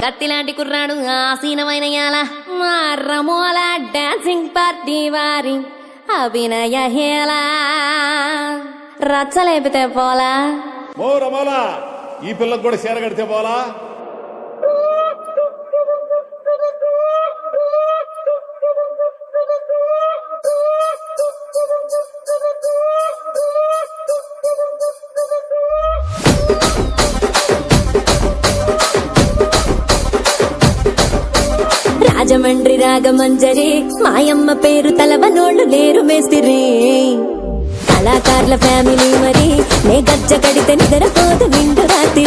కత్తి లాంటి కుర్రాడు ఆసీనమైన యాల మా రమోల డాన్సింగ్ పార్టీ వారి అభినయ హేలా రచ్చలేపితే పోలా ఓ రమోలా ఈ పిల్లకు కూడా చీర కడితే పోలా. రాజమండ్రి రాగమంజరి మాయమ్మ పేరు తలవనోళ్ళు లేరు మేస్తిరి కళాకారుల ఫ్యామిలీ మరి నే గజ్జ కడితే నిద్రపోదు నిండు రాత్రి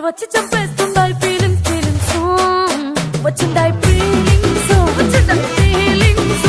వచ్చి చంపేస్తుండాయి ఫీలింగ్స్ వచ్చిండాయి ఫీలింగ్స్ వచ్చిండాయి ఫీలింగ్స్